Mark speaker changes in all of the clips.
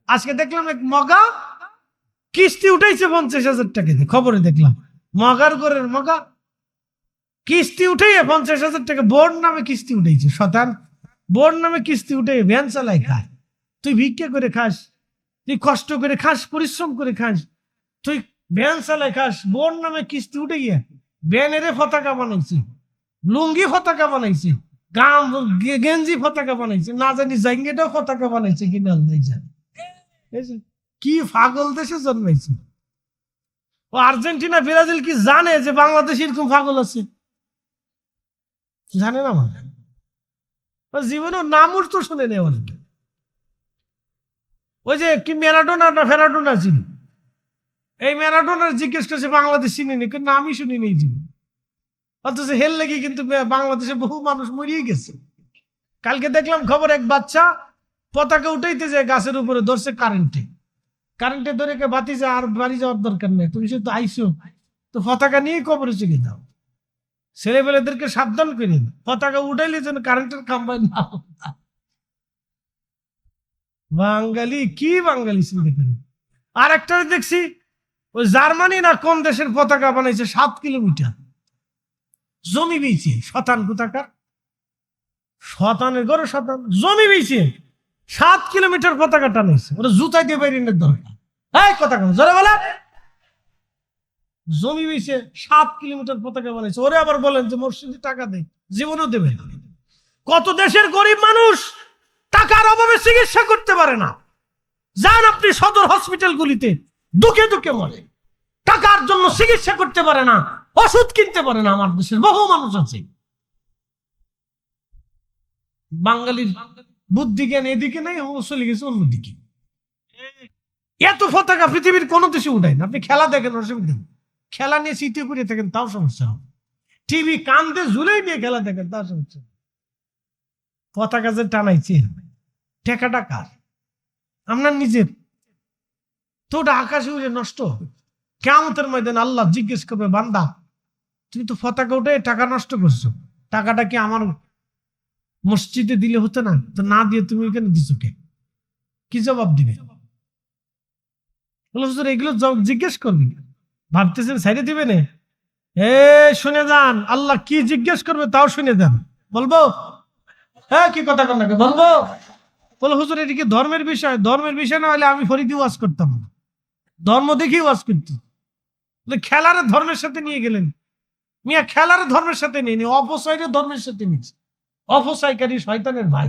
Speaker 1: আজকে দেখলাম এক মগা কিস্তি উঠাইছে 50,000 টাকা দিয়ে, খবরে দেখলাম। মগার করে মগা কিস্তি উঠে 50,000 টাকা বোর্ড নামে কিস্তি উঠেছে। শতান বোর্ড নামে কিস্তি উঠে ভ্যান চালাই খায়। তুই ভিক্ষা করে খাস, তুই কষ্ট করে খাস, পরিশ্রম করে খাস, তুই ভ্যান চালাই খাস, বোর্ড নামে কিস্তি উঠে গিয়ে ভ্যানের পতাকা বানাইছে, লুঙ্গি পতাকা বানাইছে, গাম গেঞ্জি পতাকা বানাইছে, না জানি জাঙ্গিটাও পতাকা বানাইছে কিনা কি পাগল দেশে জন্মাইছে। ও আর্জেন্টিনা ব্রাজিল কি জানে যে বাংলাদেশ এরকম পাগল আছে? জানে না মানে জীবনে নামও তো শুনে নেই। ওই যে কি ম্যারাডোনা না ফেরাডোনা ছিল, এই ম্যারাডোনার জিজ্ঞেস করছে বাংলাদেশ চিনিনি, কিন্তু নামই শুনি নেই জীবন। অথচ হেল লেগে কিন্তু বাংলাদেশে বহু মানুষ মরিয়ে গেছে। কালকে দেখলাম খবর, এক বাচ্চা পতাকা উঠাইতে যায় গাছের উপরে, ধরছে কারেন্টে ধরে কে বাতি যায়, আর বাড়ি যাওয়ার দরকার নেই, তুমি শুধু আইসো তো পতাকা নিয়ে কবরে চলে দাও। ছেলেবেলেদেরকে সাবধান করেন, পতাকা উঠাইলে যেন কারেন্টের খাম্বায় না। বাঙালি কি বাঙালি চিন্তা করেন। আর একটা দেখছি ওই জার্মানি না কোন দেশের পতাকা বানাইছে 7 কিলোমিটার জমি বেচে, শতান কোথাকার, শতানের ঘরে শতান জমি বেচে 7 কিলোমিটার পতাকা টানাইছে। ওরা জুতাই দিয়ে বাইরে দরকার। এই কথা কেন জোরে বলে, জমি বেচে 7 কিলোমিটার পতাকা বানাইছে। ওরে আবার বলেন যে মসজিদে টাকা দেয়, জীবনও দেবে। কত দেশের গরিব মানুষ টাকার অভাবে চিকিৎসা করতে পারে না। যান আপনি সদর হসপিটালগুলিতে, দুঃখে দুঃখে মরে, টাকার জন্য চিকিৎসা করতে পারে না, ওষুধ কিনতে পারে না। আমার দেশের বহু মানুষ আছে। বাঙালির বুদ্ধি জ্ঞান এদিকে নেই, চলে গেছে অন্যদিকে। এত পতাকা পৃথিবীর কোন দেশে উঠায় না। আপনি খেলা দেখেন, অসুবিধা নেই, খেলা নিয়ে শীতে করে থাকেন তাও সমস্যা হবে। টিভি কান্দে ঝুলেই নিয়ে খেলা দেখেন তাও সমস্যা। পতাকা যে টানাইছে টেকাটা কার? আপনার নিজের তো। ওটা আকাশে উড়ে নষ্ট। কিয়ামতের ময়দানে আল্লাহ জিজ্ঞেস করবে, বান্দা তুমি তো পতাকা উঠে টাকা নষ্ট করছো, টাকাটা কি আমার মসজিদে দিলে হতো না? তো না দিয়ে তুমি এখানে দিছো কে? কি জবাব দিবে? এগুলো জিজ্ঞেস করবি, ভাবতেছেন সাইডে দিবে না? শুনে যান, আল্লাহ কি জিজ্ঞেস করবে তাও শুনে যান। বলবো? হ্যাঁ, কি কথা কন, বলবো? বলো হুজুর এদিকে ধর্মের বিষয়, ধর্মের বিষয় না হলে আমি ফরিদি ওয়াজ করতাম না, ধর্ম দেখি ওয়াজ করতে। খেলার ধর্মের সাথে নিয়ে গেলেন মিয়া, খেলার ধর্মের সাথে নিয়ে নি, অপচয়ের ধর্মের সাথে নিচ্ছে। অপচয়কারী শয়তানের ভাই।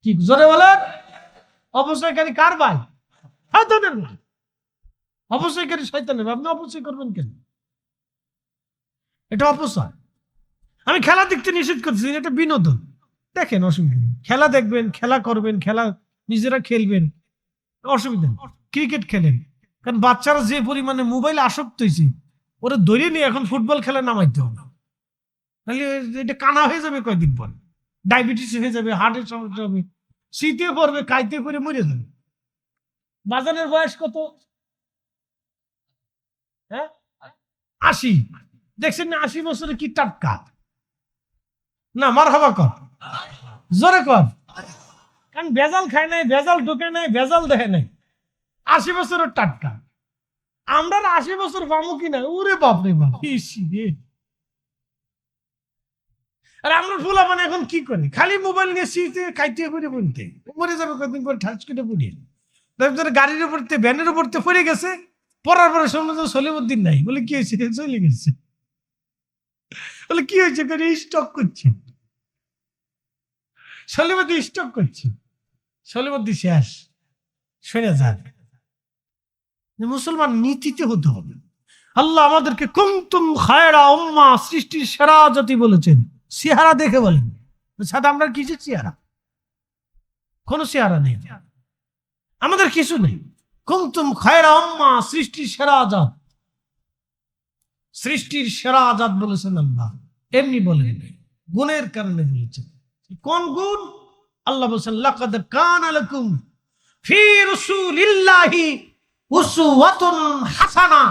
Speaker 1: কি জোরে বলেন? অপচয়কারী কার ভাই? শয়তানের ভাই। অপচয়কারী শয়তানের ভাই। আপনি অপচয় করবেন কেন? এটা অপচয়। আমি খেলা দেখতে নিষেধ করছি, এটা বিনোদন। দেখেন, অসুবিধা নেই, খেলা দেখবেন, খেলা করবেন, খেলা নিজেরা খেলবেন, অসুবিধা নেই। ক্রিকেট খেলেন, কারণ বাচ্চারা যে পরিমাণে মোবাইলে আসক্ত হয়েছে, ওরা ধরে নিয়ে এখন ফুটবল খেলা নামাইতে হবে, নাহলে এটা কানা হয়ে যাবে কয়েকদিন পর, ডায়াবেটিস হয়ে যাবে, হার্টের সমস্যা হবে, শীতে পড়বে, কাইতে করে মরে যাবে। বাজানের বয়স কত? হ্যাঁ, 80। দেখছেন না 80 বছরে কি টাটকা না? মার হবা কর, জোরে কর। কারণ ভেজাল খায় নাই, ভেজাল ঢুকে নাই, ভেজাল দেখে নাই, 80 বছরের টাটকা। আমরা 80 বছর পাবো কিনা? ওরে বাপরে বাপ। আর আমরা ফুলা মানে এখন কি করে? খালি মোবাইল নিয়ে শীতে খাইতে করে বলতে মরে যাবে কয়েকদিন পরে, ঠাস কেটে পড়িয়ে গাড়ির উপর ভ্যানের উপর পড়ে গেছে। পড়ার পরে শুনলো সলিমুদ্দিন নাই, বলে কি হয়েছে? চলে গেছে। বলে কি হয়েছে? স্টক করছে, সলিমুদ্দিন স্টক করছে, সলিমুদ্দিন শেষ। শুনে যান, মুসলমান নীতিতে হতে হবে। আল্লাহ আমাদেরকে কুনতুম খায়রা উম্মাহ, সৃষ্টির সেরা জাতি বলেছেন। চেহারা দেখে বলেন, সাদা আমরা কিছু চেহারা, কোন চেহারা নেই আমাদের, কিছু নেই। কুনতুম খায়রা উম্মাহ, সৃষ্টির সেরা জাত, সৃষ্টির সেরা জাত বলেছেন আল্লাহ। এমনি বলেন, গুণের কারণে বলেছেন। কোন গুণ? আল্লাহ বলেছেন লাকাদ কানা লাকুম ফি রাসূলিল্লাহি উসওয়াতুন হাসানা।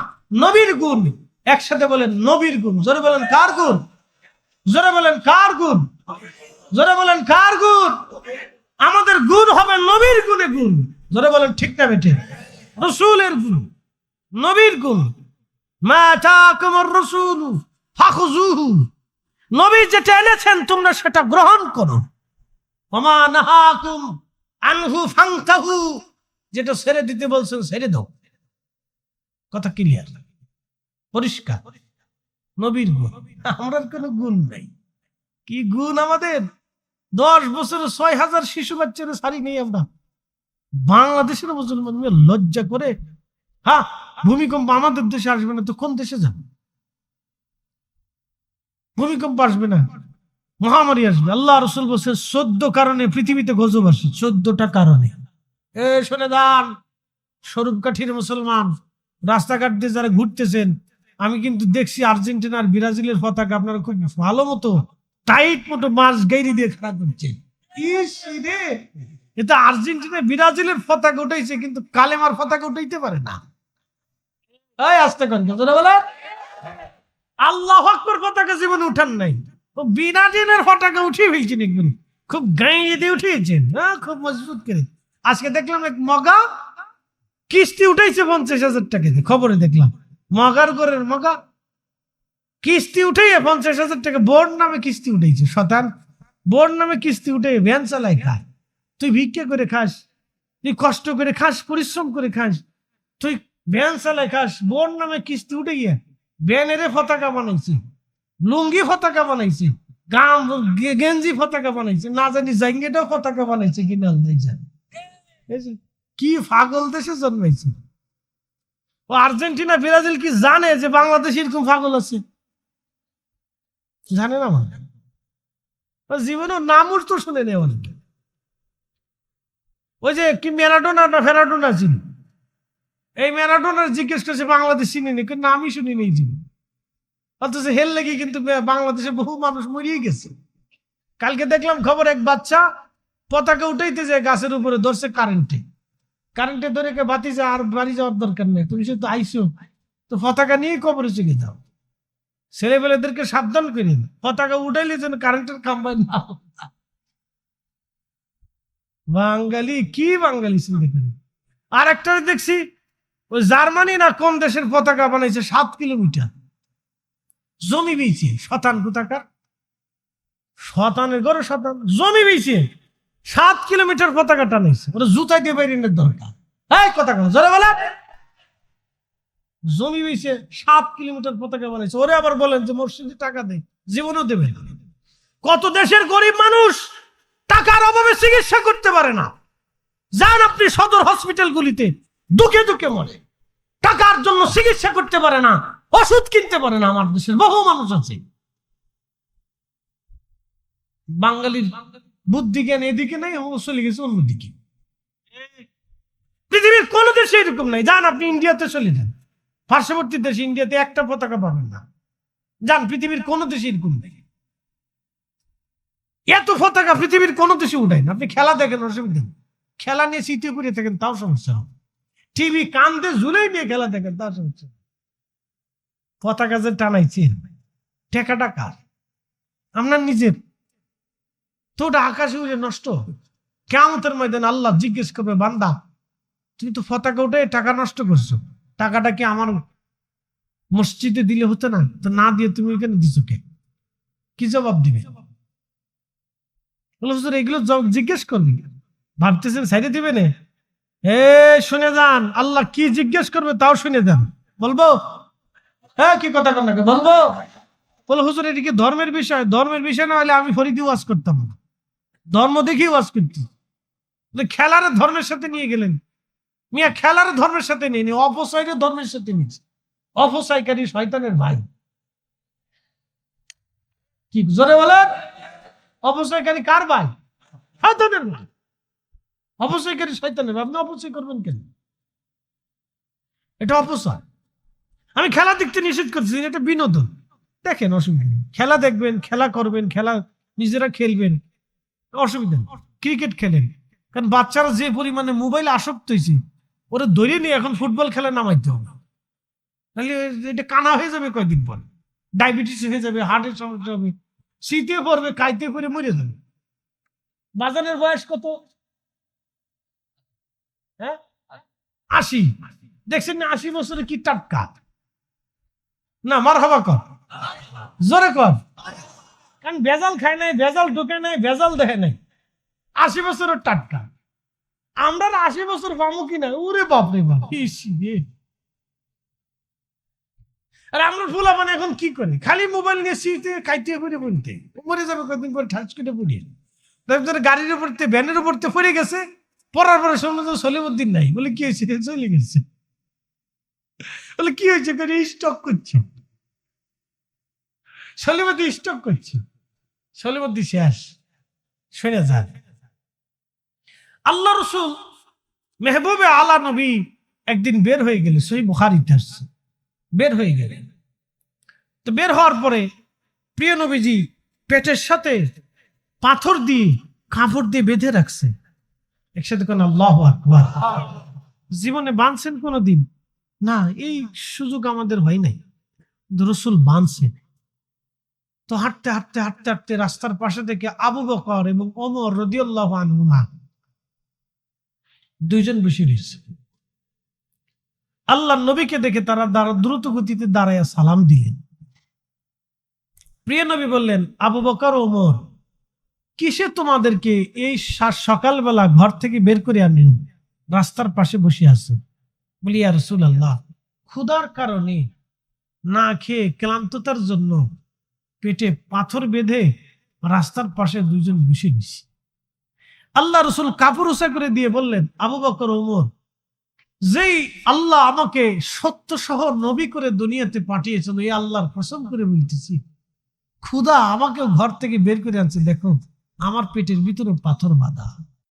Speaker 1: নবীর গুণ। একসাথে বলেন নবীর গুণ। জোরে বলেন কার গুণ? জোরে বলেন কার গুণ? জোরে বলেন কার গুণ? আমাদের গুণ হবে নবীর গুণে গুণ। ধরে বলেন ঠিক না বেঠে? রসুলের গুণ, নবীর গুণ। মা আতাকুমুর রাসূলু ফাখুযুহু, নবী যেটা এনেছেন তোমরা সেটা গ্রহণ করো। ওমা নাহাকুম আনহু ফান্তাহু, যেটা ছেড়ে দিতে বলছেন ছেড়ে দাও। কথা ক্লিয়ার, পরিষ্কার। নবীর গুণ, আমরা কোনো গুণ নাই। কি গুণ আমাদের? 10 বছরে 6,000 শিশু বাচ্চারা ছাড়ি নেই আমরা। বাংলাদেশের মুসলমান লজ্জা করে। হ্যাঁ, ভূমিকম্প আমাদের দেশে আসবে না তো কোন দেশে যাবে? ভূমিকম্প আসবে না, মহামারী আসবে। আল্লাহ রসুল বলছে 14 কারণে পৃথিবীতে গজব আসে, 14টা কারণে। শুনে যান স্বরূপকাঠির মুসলমান, রাস্তাঘাট দিয়ে যারা ঘুরতেছেন, আমি কিন্তু দেখছি আর্জেন্টিনা আর ব্রাজিলের পতাকা আপনারা খুব ভালো মতো টাইট মতো মাছ গাইরি দিয়ে খারাপ করছেন। এটা আর্জেন্টিনা ব্রাজিলের পতাকা উঠাইছে, কিন্তু কালেমার পতাকা উঠাইতে পারে না। আসতে কন বলে আল্লাহু আকবার পতাকা জীবনে উঠান নাই, ও ব্রাজিলের পতাকা উঠিয়ে ফেলছেন একবার, খুব গাইয়ে দিয়ে উঠিয়েছেন। হ্যাঁ, খুব মজবুত করে। আজকে দেখলাম এক মগা কিস্তি উঠাইছে 50,000 টাকা দিয়ে, খবরে দেখলাম। মগার ঘরের মগা কিস্তি উঠাইয়া 50,000 টাকা বোর্ড নামে কিস্তি উঠাইছে। শতান বোর্ড নামে কিস্তি উঠে ভ্যান চালাই খায়। তুই ভিক্ষা করে খাস, তুই কষ্ট করে খাস, পরিশ্রম করে খাস, তুই ভ্যান চালাই খাস, বোর্ড নামে কিস্তি উঠে গিয়া ভ্যানের পতাকা বানাইছে, লুঙ্গি পতাকা বানাইছে, গাম গেঞ্জি পতাকা বানাইছে, না জানি জাঙ্গিটাও পতাকা বানাইছে কিনা। কি পাগল দেশে জন্মাইছে। ও আর্জেন্টিনা ব্রাজিল কি জানে যে বাংলাদেশ এরকম পাগল আছে? জানে না, মানে জীবনে নামও তো শুনে নেই অনেকে। ওই যে কি ম্যারাডোনা না ফেরাডোনা ছিল, এই ম্যারাডোনার জিজ্ঞেস করছে বাংলাদেশ চিনি নি, নামই শুনি নেই জীবন। অথচ হেল লেগে কিন্তু বাংলাদেশে বহু মানুষ মরিয়ে গেছে। কালকে দেখলাম খবর, এক বাচ্চা পতাকা উঠাইতে যায় গাছের উপরে, ধরছে কারেন্টে ধরে কে বাতি যা, আর বাড়ি যাওয়ার দরকার নেই, তুমি সে তো আইসো, তো পতাকা নিয়ে কবরে চলে যাও। ছেলেবেলেদেরকে সাবধান করেন, পতাকা উঠাইলে যেন কারেন্টের খাম্বায় না। বাঙালি কি বাঙালি চিন্তা করেন। আর একটা দেখছি ওই জার্মানি না কোন দেশের পতাকা বানাইছে 7 কিলোমিটার জমি বেয়েছে, শতান কোথাকার, শতানের ঘরে শতান জমি বেয়েছে, 7 কিলোমিটার পতাকা টানাইছে। ওরা জুতাই দিয়ে বাইরের দরকার। এই কথা কথা জোরে বলে, জমি বেয়েছে 7 কিলোমিটার পতাকা বানাইছে। ওরে আবার বলেন যে মসজিদে টাকা দেয়, জীবনও দেবে। কত দেশের গরিব মানুষ টাকার অভাবে চিকিৎসা করতে পারে না। যান আপনি সদর হসপিটালগুলিতে, দুঃখে দুঃখে মরে, টাকার জন্য চিকিৎসা করতে পারে না, ওষুধ কিনতে পারে না। আমার দেশের বহু মানুষ আছে। বাঙালির বুদ্ধি জ্ঞান এদিকে নাই, চলে গেছে অন্যদিকে। পৃথিবীর কোন দেশে এরকম নাই। যান আপনি ইন্ডিয়াতে চলে যান, পার্শ্ববর্তী দেশে ইন্ডিয়াতে একটা পতাকা পাবেন না। যান পৃথিবীর কোন দেশে এরকম নেই। এত পতাকা পৃথিবীর কোন দেশে উঠায় না। আপনি খেলা দেখেন, অসুবিধা নেই, খেলা নিয়ে স্মৃতি করে থাকেন তাও সমস্যা হবে। টিভি কান্দে ঝুলেই নিয়ে খেলা দেখেন তাও সমস্যা। পতাকা যে টানাইছেন, টেকাটা কার? আপনার নিজের তো, ওটা আকাশে উড়ে নষ্ট। কিয়ামতের ময়দানে আল্লাহ জিজ্ঞেস করবে, বান্দা তুমি তো পতাকা উঠে টাকা নষ্ট করছো, টাকাটা কি আমার মসজিদে দিলে হতো না? তো না দিয়ে তুমি ওইখানে দিছো কে? কি জবাব দিবে? এগুলো জিজ্ঞেস করবি, ভাবতেছেন সাইডে দিবে না? শুনে যান, আল্লাহ কি জিজ্ঞেস করবে তাও শুনে যান। বলবো? হ্যাঁ, কি কথা কন, বলবো? বলো হুজুর এদিকে ধর্মের বিষয়, ধর্মের বিষয় না হলে আমি ফরিদি ওয়াজ করতাম না, ধর্ম দেখি ওয়াজ করছি। খেলার ধর্মের সাথে নিয়ে গেলেন মিয়া, খেলার ধর্মের সাথে নিয়ে নি, অপচয়ের ধর্মের সাথে নিয়েছে। অপচয়কারী শয়তানের ভাই। কি জোরে বলেন? অপচয়কারী কার ভাই? শয়তানের ভাই। অপচয়কারী শয়তানের ভাই। আপনি অপচয় করবেন কেন? এটা অপচয়। আমি খেলা দেখতে নিষেধ করছি, এটা বিনোদন। দেখেন, অসুবিধা নেই, খেলা দেখবেন, খেলা করবেন, খেলা নিজেরা খেলবেন, অসুবিধা নেই। ক্রিকেট খেলেন, কারণ বাচ্চারা যে পরিমাণে মোবাইলে আসক্ত হয়েছে, ওরা ধরে নিয়ে এখন ফুটবল খেলা নামাইতে হবে, নাহলে এটা কানা হয়ে যাবে কয়েকদিন পর, ডায়াবেটিস হয়ে যাবে, হার্টের সমস্যা হবে, শীতে পড়বে, কাইতে করে মরে যাবে। বাজানের বয়স কত? হ্যাঁ, 80। দেখছেন না 80 বছরে কি টাটকা? না মারহাবা কর, জোরে কর। কারণ ভেজাল খায় নাই, ভেজাল ঢুকে নাই, ভেজাল দেখে নাই, 80 বছরের টাটকা। আমরা 80 বছর পাবো কিনা, ওরে বাপরে বাপ। আর আমরা ফুলা মানে এখন কি করে, খালি মোবাইল নিয়ে সিটে খাইতে করে বলতে মরে যাবে কয়েকদিন পরে, ঠাস করে পড়িয়ে তারপরে গাড়ির উপর ভ্যানের উপর পড়ে গেছে, পড়ার পরে শুনলো যে সলিমুদ্দিন নাই, বলে কি হয়েছে? চলে গেছে। বলে কি হয়েছে? করে স্টক করছে, সলিমুদ্দিন স্টক করছে, সলিমুদ্দিন শেষ। শুনে যান, আল্লাহ রসুল মেহবুবে আলা নবী একদিন বের হয়ে গেলে, সহিহ বুখারীতে আসছে, বের হয়ে গেলেন। তো বের হওয়ার পরে প্রিয় নবীজি পেটের সাথে পাথর দিয়ে কাপড় দিয়ে বেঁধে রাখছে। একসাথে কোন আল্লাহু আকবার। জীবনে বাঁধছেন কোনদিন? না, এই সুযোগ আমাদের হয় নাই, রাসূল বাঁধছেন। তো হাঁটতে হাঁটতে হাঁটতে হাঁটতে রাস্তার পাশে থেকে আবু বকর এবং ওমর রাদিয়াল্লাহু আনহুমা দুইজন বসে রয়েছে। আল্লাহ নবীকে দেখে তারা দ্রুত গতিতে দাঁড়ায় সালাম দিলেন। প্রিয় নবী বললেন, আবু বকর, ওমর, কিসে তোমাদেরকে এই সকালবেলা ঘর থেকে বের করে আনলেন, রাস্তার পাশে বসে আছো? বলি, ইয়া রাসূলুল্লাহ, ক্ষুধার কারণে, না খেয়ে ক্লান্ততার জন্য পেটে পাথর বেঁধে রাস্তার পাশে দুইজন বসে গেছি। আল্লাহ রসুল কাপড় উঁচা করে দিয়ে বললেন, আবু বকর, ওমর, যেই আল্লাহ আমাকে সত্য সহ নবী করে দুনিয়াতে পাঠিয়েছেন, এই আল্লাহর কসম করে বলতেছি, ক্ষুধা আমাকেও ঘর থেকে বের করে আনছে, দেখো আমার পেটের ভিতরে পাথর বাঁধা।